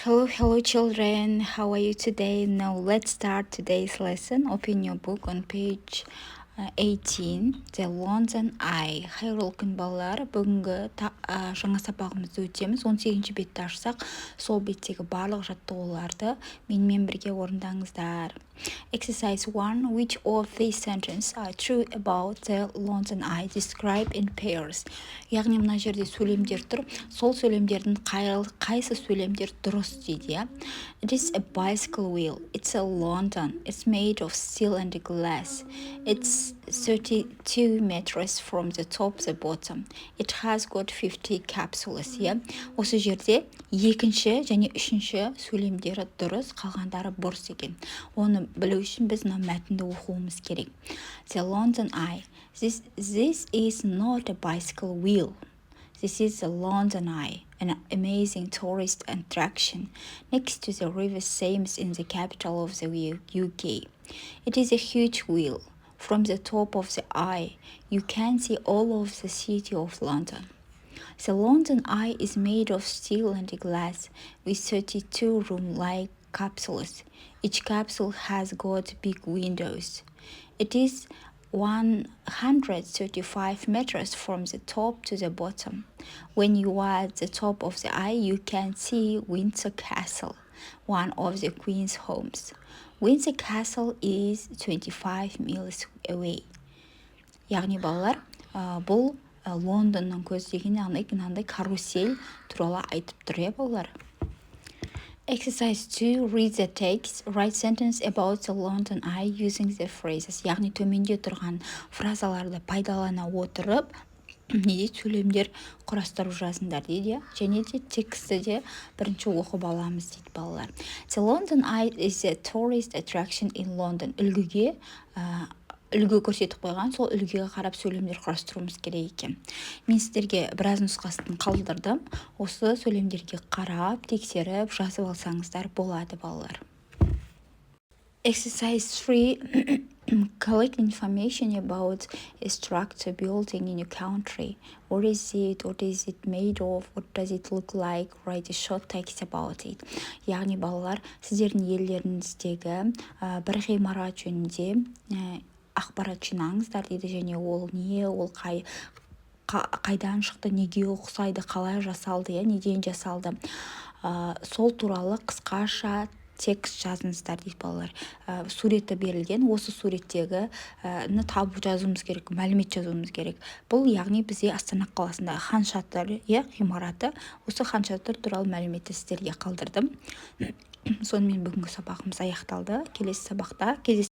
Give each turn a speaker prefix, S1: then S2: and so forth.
S1: Hello children, how are you today? Now let's start today's lesson. Open your book on page 18, The London Eye. Қайырлы күн балалар, бүгінгі жаңа сабағымызды өтеміз. 18-ші бетті ашсақ, сол беттегі барлық жаттығуларды менімен бірге орындаңыздар. Exercise 1. Which of these sentences are true about the London Eye? Describe in pairs. Яғни мына жерде сөйлемдер тұр. Сол сөйлемдердің қайсы сөйлемдер дұрыс дейді. It is a bicycle wheel. It's a London. It's made of steel and glass. It's 32 meters from the top to the bottom. It has got 50 capsules. Осы жерде екінші және үшінші сөйлемдері дұрыс, қалғандары бұрыс екен. Оны білу үшін біз мына мәтінді оқуымыз керек. The London Eye. This is not a bicycle wheel. This is the London Eye, an amazing tourist attraction next to the River Thames in the capital of the UK. It is a huge wheel. From the top of the eye, you can see all of the city of London. The London Eye is made of steel and glass with 32 room-like capsules. Each capsule has got big windows. It is 135 meters from the top to the bottom. When you are at the top of the eye, you can see Windsor Castle, one of the Queen's homes. Windsor Castle is 25 miles away. Яғни балалар, бұл Лондонның көздеген яғни карусель туралы айтып тұр, балалар. Exercise 2. Read the text. Write sentence about the London Eye using the phrases. Яғни төменде тұрған фразаларды пайдалана отырып, сөйлемдер құрастырып жазыңдар дейді, және де тексті де бірінші оқып аламыз дейді балалар. The London Eye is a tourist attraction in London. Үлгі көрсетіп қойған, сол үлгіге қарап сөйлемдер құрастыруымыз керек екен. Мен сіздерге біраз нұсқасын қалдырдым. Осы сөйлемдерге қарап, тексеріп, жазып алсаңыздар болады, балалар. Exercise 3. Collect information about a structure building in your country. What is it? What is it made of? What does it look like? Write a short text about it. Яғни балалар, сіздердің елдеріңіздегі бір ғимарат жөнінде ақпарат жинаңыздар дейді, және ол не, ол қайдан шықты, неге ұқсайды, қалай жасалды, неден жасалды. Сол туралы қысқаша текст жазыңыздар дейді балалар. Суреті берілген, осы суреттегі табу жазуымыз керек, мәлімет жазуымыз керек. Бұл яғни бізде Астана қаласында хан шатыр ғимараты, осы хан шатыр туралы мәліметті сіздерге қалдырдым. Сонымен бүгінгі сабағымыз аяқталды. Келесі сабақта